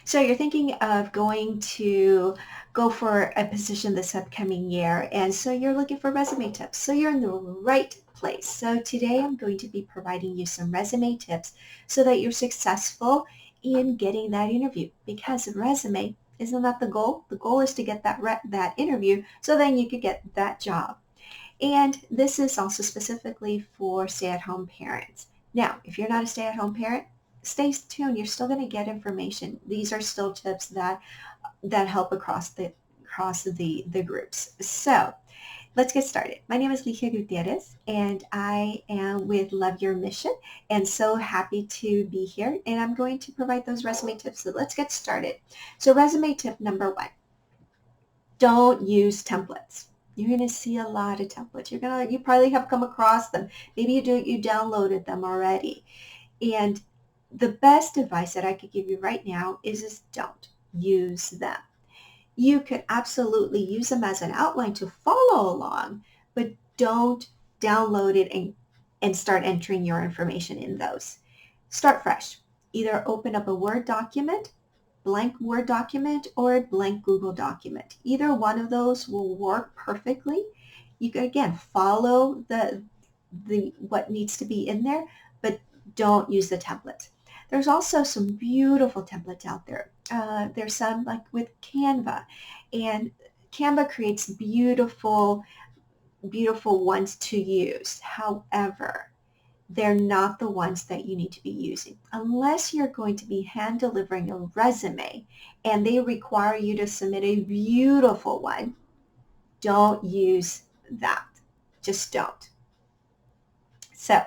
So you're thinking of going to go for a position this upcoming year, and so you're looking for resume tips. So you're in the right place. So today I'm going to be providing you some resume tips so that you're successful in getting that interview, because a resume isn't that the goal? The goal is to get that interview so then you could get that job. And this is also specifically for stay-at-home parents. Now, if you're not a stay-at-home parent, stay tuned. You're still going to get information. These are still tips that help across the groups. So let's get started. My name is Ligia Gutierrez, and I am with Love Your Mission, and so happy to be here. And I'm going to provide those resume tips. So let's get started. So resume tip number one: don't use templates. You're going to see a lot of templates. You probably have come across them. Maybe you downloaded them already. And the best advice that I could give you right now is don't use them. You could absolutely use them as an outline to follow along, but don't download it and start entering your information in those. Start fresh. Either open up a Word document, blank Word document, or a blank Google document. Either one of those will work perfectly. You can, again, follow the what needs to be in there, but don't use the templates. There's also some beautiful templates out there. There's some like with Canva, and Canva creates beautiful, beautiful ones to use. However, they're not the ones that you need to be using. Unless you're going to be hand delivering a resume and they require you to submit a beautiful one, don't use that. Just don't. So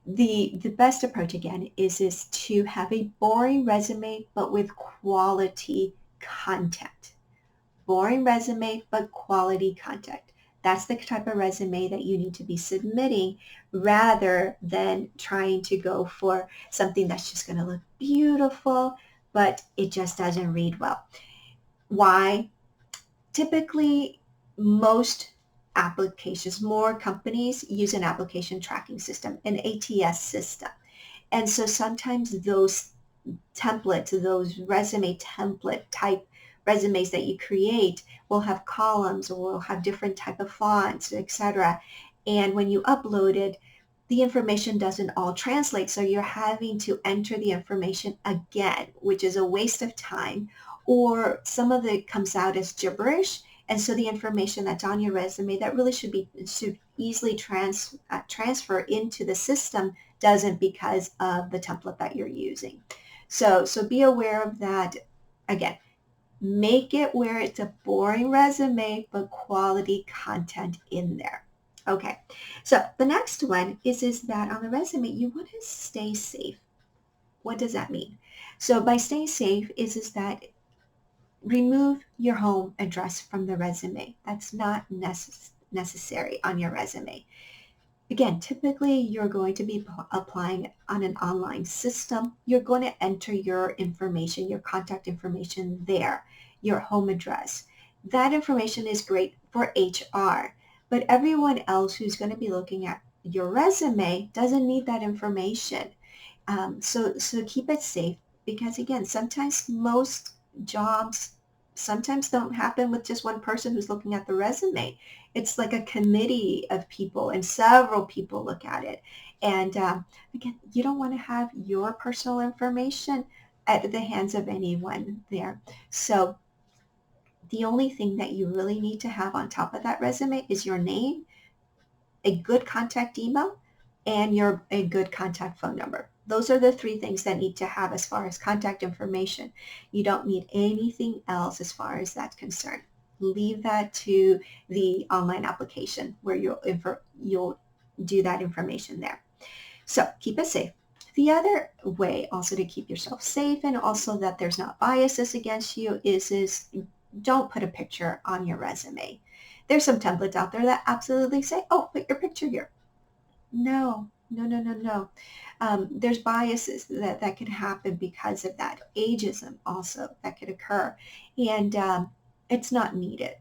the best approach again is to have a boring resume but with quality content. Boring resume but quality content. That's the type of resume that you need to be submitting, rather than trying to go for something that's just going to look beautiful but it just doesn't read well. Why? Typically, more companies use an application tracking system, an ATS system. And so sometimes those templates, those resume template type resumes that you create will have columns or will have different type of fonts, etc. And when you upload it, the information doesn't all translate. So you're having to enter the information again, which is a waste of time, or some of it comes out as gibberish. And so the information that's on your resume that really should easily transfer into the system doesn't, because of the template that you're using. So be aware of that. Again, make it where it's a boring resume, but quality content in there. Okay, so the next one is that on the resume, you want to stay safe. What does that mean? So by staying safe is that remove your home address from the resume. That's not necessary on your resume. Again, typically you're going to be applying on an online system. You're going to enter your information, your contact information there, your home address. That information is great for HR, but everyone else who's going to be looking at your resume doesn't need that information. So keep it safe, because again, sometimes most jobs sometimes don't happen with just one person who's looking at the resume. It's like a committee of people, and several people look at it. And again, you don't want to have your personal information at the hands of anyone there. So the only thing that you really need to have on top of that resume is your name, a good contact email, and a good contact phone number. Those are the three things that need to have as far as contact information. You don't need anything else as far as that's concerned. Leave that to the online application where you'll do that information there. So keep it safe. The other way also to keep yourself safe, and also that there's not biases against you, is don't put a picture on your resume. There's some templates out there that absolutely say, oh, put your picture here. No. There's biases that could happen because of that. Ageism also that could occur. And it's not needed.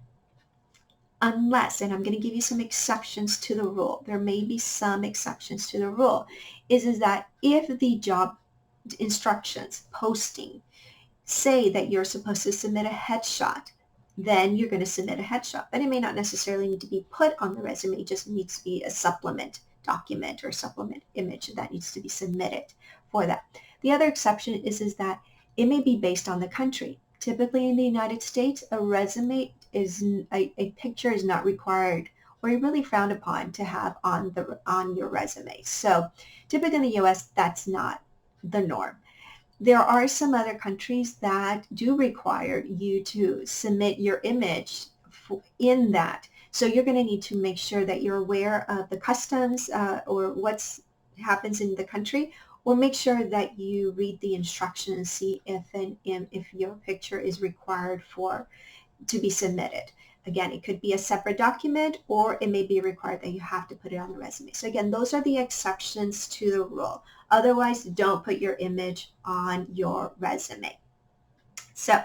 Unless, and I'm going to give you some exceptions to the rule. There may be some exceptions to the rule. Is that if the job instructions, posting, say that you're supposed to submit a headshot, then you're going to submit a headshot. But it may not necessarily need to be put on the resume. It just needs to be a supplement document or supplement image that needs to be submitted for that. The other exception is that it may be based on the country. Typically in the United States, a resume is a picture is not required or really frowned upon to have on your resume. So typically in the US, that's not the norm. There are some other countries that do require you to submit your image in that. So you're going to need to make sure that you're aware of the customs or what happens in the country, or make sure that you read the instructions and see if your picture is required to be submitted. Again, it could be a separate document, or it may be required that you have to put it on the resume. So again, those are the exceptions to the rule. Otherwise, don't put your image on your resume. So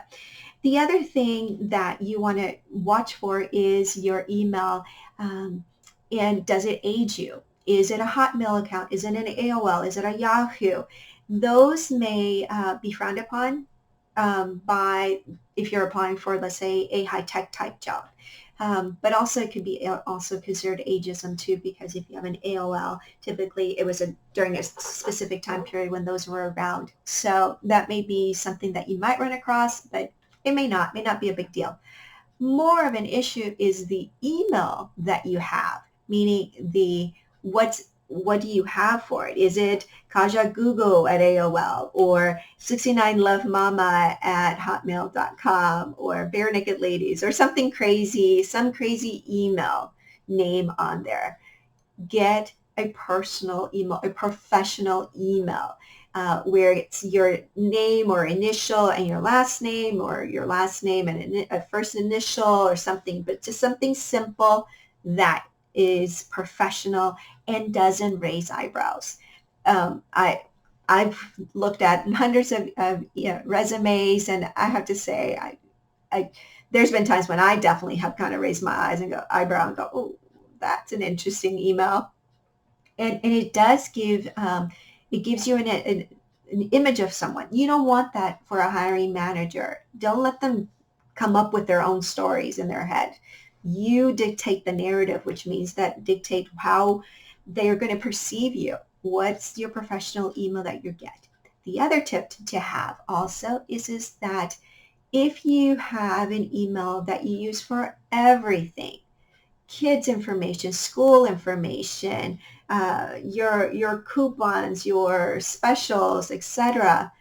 the other thing that you want to watch for is your email, and does it age you? Is it a Hotmail account? Is it an AOL? Is it a Yahoo? Those may be frowned upon by if you're applying for, let's say, a high-tech type job. But also it could be also considered ageism too, because if you have an AOL, typically it was during a specific time period when those were around. So that may be something that you might run across, but it may not be a big deal. More of an issue is the email that you have, meaning what do you have for it? Is it Kaja Google at AOL, or 69lovemama at hotmail.com, or Bare Naked Ladies, or something crazy, some crazy email name on there? Get a personal email, a professional email, where it's your name or initial and your last name, or your last name and a first initial or something, but just something simple that is professional and doesn't raise eyebrows. I've looked at hundreds of resumes, and I have to say, there's been times when I definitely have kind of raised my eyes and eyebrow and go, oh, that's an interesting email. And it does give, it gives you an image of someone. You don't want that for a hiring manager. Don't let them come up with their own stories in their head. You dictate the narrative, which means that dictate how they're going to perceive you. What's your professional email that you get? The other tip to have also is that if you have an email that you use for everything, kids information, school information, your coupons, your specials, etc.,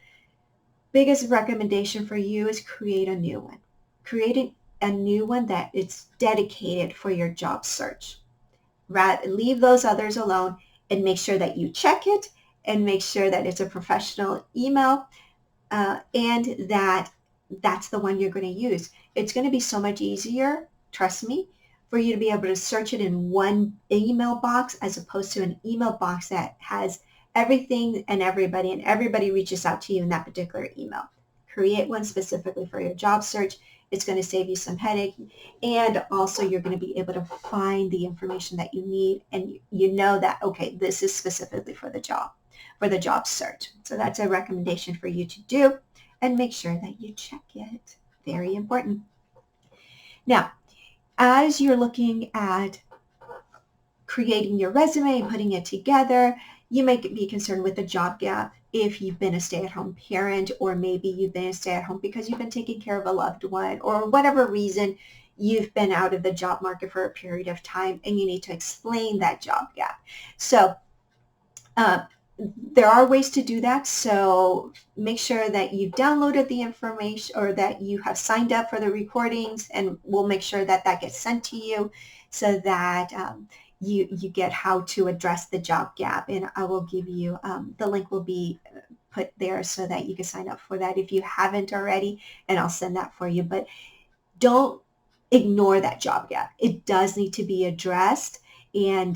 biggest recommendation for you is create a new one. Create a new one that it's dedicated for your job search. Leave those others alone and make sure that you check it and make sure that it's a professional email, and that's the one you're going to use. It's going to be so much easier, trust me, for you to be able to search it in one email box as opposed to an email box that has everything and everybody reaches out to you in that particular email. Create one specifically for your job search. It's going to save you some headache, and also you're going to be able to find the information that you need, and you know that, okay, this is specifically for the job search. So that's a recommendation for you to do, and make sure that you check it. Very important. Now, as you're looking at creating your resume and putting it together, you may be concerned with the job gap if you've been a stay-at-home parent, or maybe you've been a stay-at-home because you've been taking care of a loved one, or whatever reason you've been out of the job market for a period of time and you need to explain that job gap. So there are ways to do that. So make sure that you've downloaded the information, or that you have signed up for the recordings, and we'll make sure that that gets sent to you so that you get how to address the job gap. And I will give you, the link will be put there so that you can sign up for that if you haven't already, and I'll send that for you. But don't ignore that job gap. It does need to be addressed, and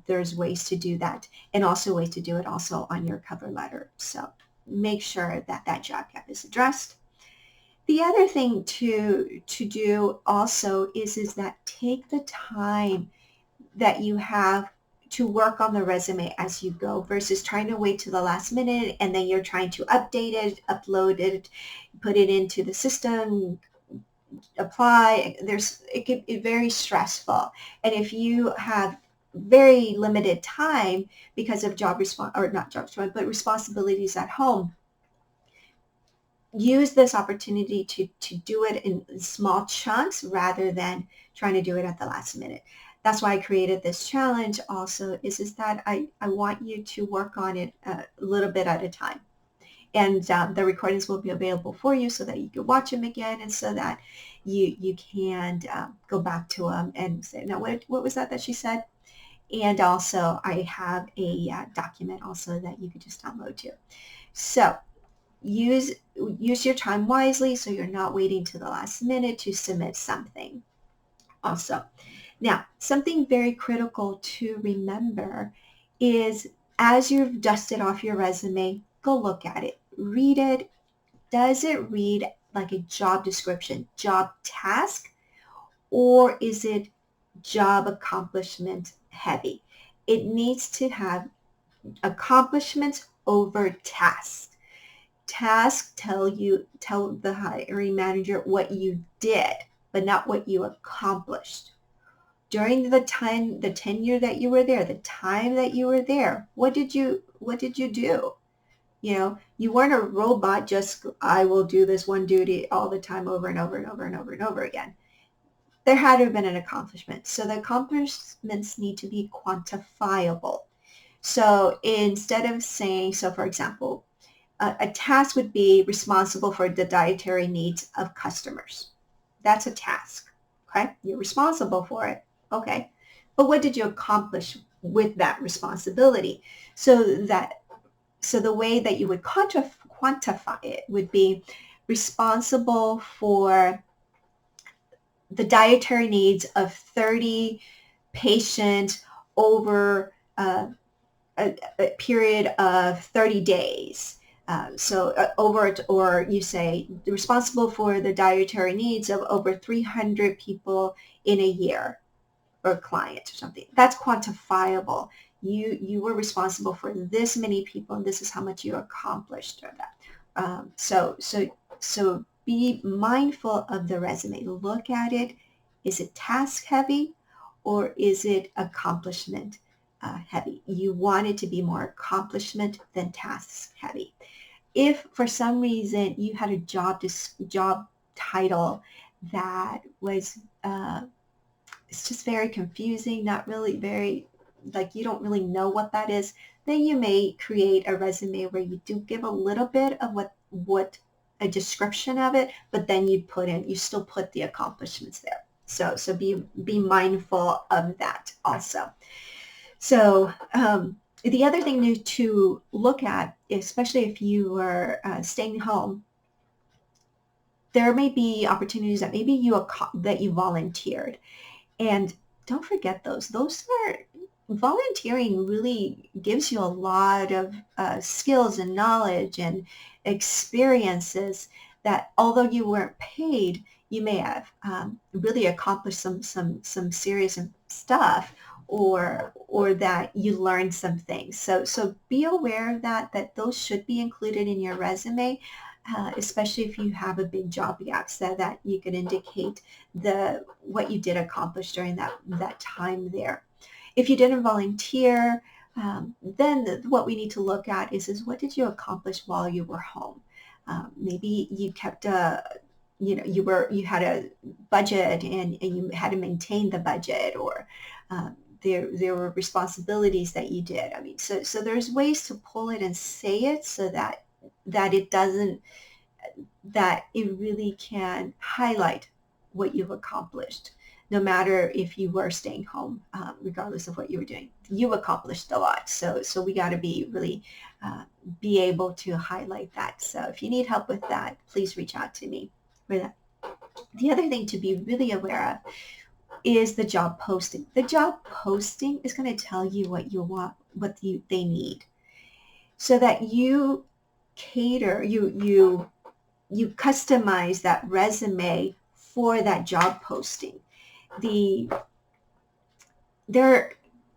there's ways to do that, and also ways to do it also on your cover letter. So make sure that that job gap is addressed. The other thing to do also is that take the time that you have to work on the resume as you go versus trying to wait to the last minute and then you're trying to update it, upload it, put it into the system, apply. It could be very stressful. And if you have very limited time because of not job response, but responsibilities at home, use this opportunity to do it in small chunks rather than trying to do it at the last minute. That's why I created this challenge also is that I want you to work on it a little bit at a time. And the recordings will be available for you so that you can watch them again and so that you can go back to them and say, now what was that she said? And also I have a document also that you could just download too. So use your time wisely so you're not waiting to the last minute to submit something. Also, now something very critical to remember is as you've dusted off your resume, go look at it, read it. Does it read like a job description, job task, or is it job accomplishment heavy? It needs to have accomplishments over tasks. Tasks tell the hiring manager what you did, but not what you accomplished. During the tenure that you were there, the time that you were there, what did you do? You weren't a robot, just I will do this one duty all the time over and over and over and over and over again. There had to have been an accomplishment. So the accomplishments need to be quantifiable. So instead of saying, so for example, a task would be responsible for the dietary needs of customers. That's a task, okay? You're responsible for it, okay? But what did you accomplish with that responsibility? So the way that you would quantify it would be responsible for the dietary needs of 30 patients over a period of 30 days. Or you say responsible for the dietary needs of over 300 people in a year or clients or something. That's quantifiable. You were responsible for this many people and this is how much you accomplished of that. So be mindful of the resume. Look at it. Is it task heavy or is it accomplishment heavy? You want it to be more accomplishment than task heavy. If for some reason you had a job title that was it's just very confusing, not really very, like you don't really know what that is, then you may create a resume where you do give a little bit of what a description of it, but then you still put the accomplishments there. So be mindful of that also. So the other thing to look at, especially if you are staying home, there may be opportunities that maybe that you volunteered. And don't forget those. Volunteering really gives you a lot of skills and knowledge and experiences that although you weren't paid, you may have really accomplished some serious stuff or that you learned some things. So be aware that those should be included in your resume. Especially if you have a big job gap, so that you can indicate what you did accomplish during that time there. If you didn't volunteer, then what we need to look at is what did you accomplish while you were home? Maybe you kept you had a budget and you had to maintain the budget, or there were responsibilities that you did. I mean, so there's ways to pull it and say it so that it really can highlight what you've accomplished, no matter if you were staying home, regardless of what you were doing. You accomplished a lot, so we got to be able to highlight that. So if you need help with that, please reach out to me for that. The other thing to be really aware of is the job posting. The job posting is going to tell you what you want, they need, so that you cater, you customize that resume for that job posting.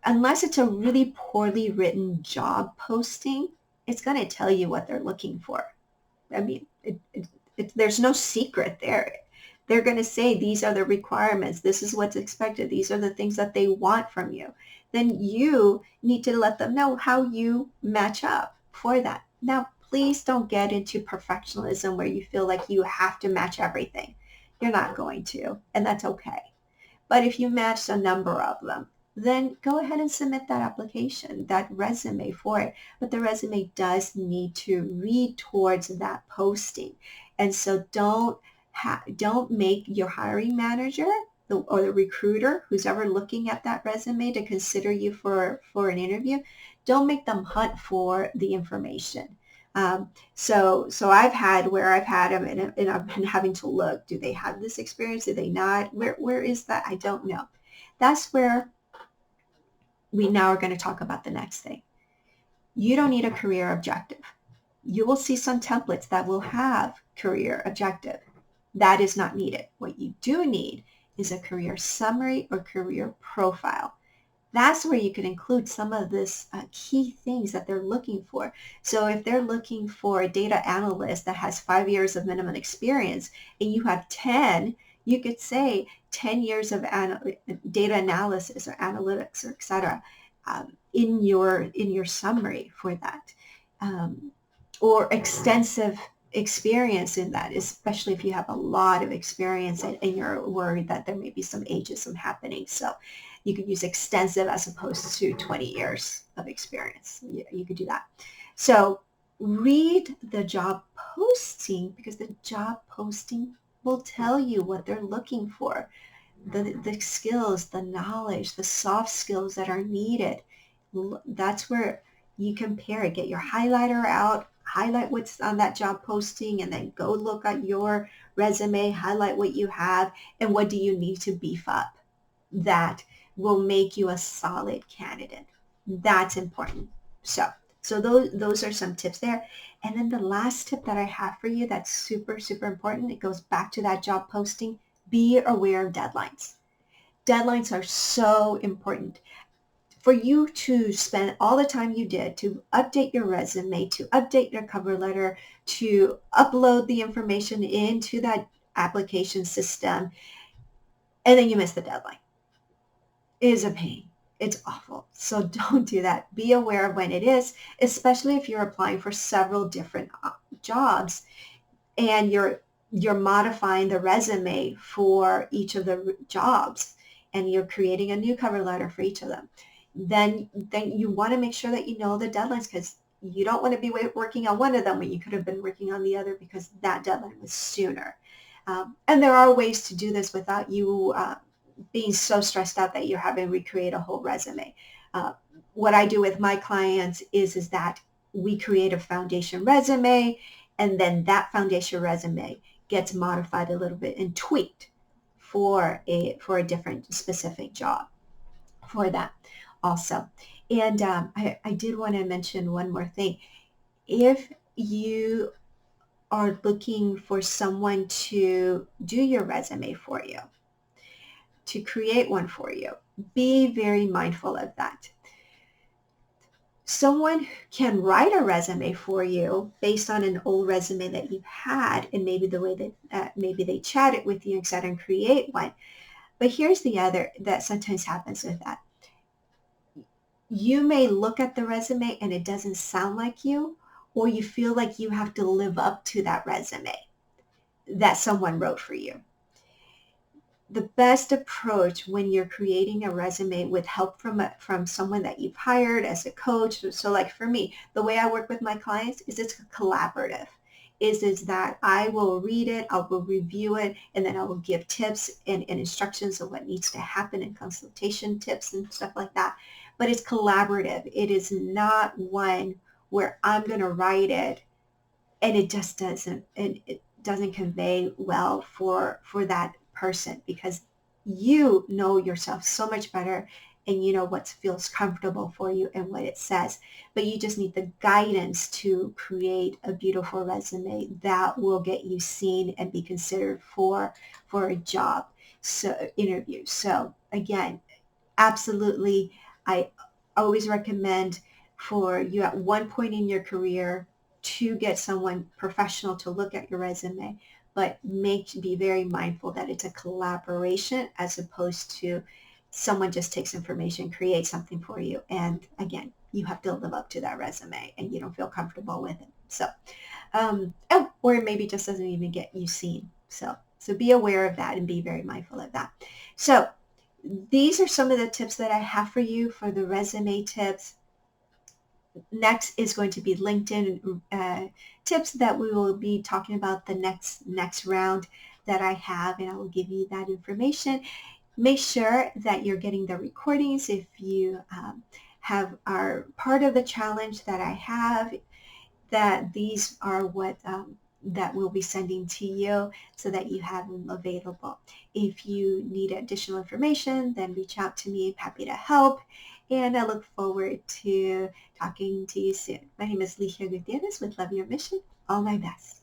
unless it's a really poorly written job posting, it's going to tell you what they're looking for. I mean, there's no secret there. They're going to say, these are the requirements. This is what's expected. These are the things that they want from you. Then you need to let them know how you match up for that. Now, please don't get into perfectionism where you feel like you have to match everything. You're not going to, and that's okay. But if you match a number of them, then go ahead and submit that application, that resume for it. But the resume does need to read towards that posting. And so don't make your hiring manager or the recruiter who's ever looking at that resume to consider you for an interview, don't make them hunt for the information. So I've had them and I've been having to look, do they have this experience? Do they not? Where is that? I don't know. That's where we now are going to talk about the next thing. You don't need a career objective. You will see some templates that will have career objective. That is not needed. What you do need is a career summary or career profile. That's where you can include some of this key things that they're looking for. So if they're looking for a data analyst that has 5 years of minimum experience and you have 10, you could say 10 years of data analysis or analytics or et cetera in your summary for that. Or extensive experience in that, especially if you have a lot of experience and you're worried that there may be some ageism happening. So you could use extensive as opposed to 20 years of experience. You could do that. So read the job posting, because the job posting will tell you what they're looking for, the skills, the knowledge, the soft skills that are needed. That's where you compare it. Get your highlighter out, highlight what's on that job posting, and then go look at your resume, highlight what you have, and what do you need to beef up that will make you a solid candidate. That's important. So those are some tips there. And then the last tip that I have for you that's super, super important, it goes back to that job posting. Be aware of deadlines. Deadlines are so important. For you to spend all the time you did to update your resume, to update your cover letter, to upload the information into that application system, and then you miss the deadline, it is a pain. It's awful. So don't do that. Be aware of when it is, especially if you're applying for several different jobs and you're modifying the resume for each of the jobs and you're creating a new cover letter for each of them. Then you want to make sure that you know the deadlines, because you don't want to be working on one of them when you could have been working on the other because that deadline was sooner. And there are ways to do this without you being so stressed out that you're having to recreate a whole resume. What I do with my clients is that we create a foundation resume, and then that foundation resume gets modified a little bit and tweaked for a different specific job for that also. And I did want to mention one more thing. If you are looking for someone to do your resume for you, to create one for you, be very mindful of that. Someone can write a resume for you based on an old resume that you've had and maybe the way that maybe they chatted with you, etc., and create one. But here's the other that sometimes happens with that. You may look at the resume and it doesn't sound like you, or you feel like you have to live up to that resume that someone wrote for you. The best approach when you're creating a resume with help from someone that you've hired as a coach. So like for me, the way I work with my clients is it's collaborative. Is that I will read it, I will review it, and then I will give tips and instructions of what needs to happen and consultation tips and stuff like that. But it's collaborative. It is not one where I'm going to write it and it just doesn't, and it doesn't convey well for that person, because you know yourself so much better and you know what feels comfortable for you and what it says. But you just need the guidance to create a beautiful resume that will get you seen and be considered for a job interview. So again, absolutely I always recommend for you at one point in your career to get someone professional to look at your resume, but be very mindful that it's a collaboration as opposed to someone just takes information, creates something for you, and again, you have to live up to that resume and you don't feel comfortable with it. So, or maybe just doesn't even get you seen. So be aware of that and be very mindful of that. So these are some of the tips that I have for you for the resume tips. Next is going to be LinkedIn tips that we will be talking about the next round that I have, and I will give you that information. Make sure that you're getting the recordings if you are part of the challenge that I have, that these are what that we'll be sending to you so that you have them available. If you need additional information, then reach out to me. I'm happy to help. And I look forward to talking to you soon. My name is Licia Gutierrez with Love Your Mission. All my best.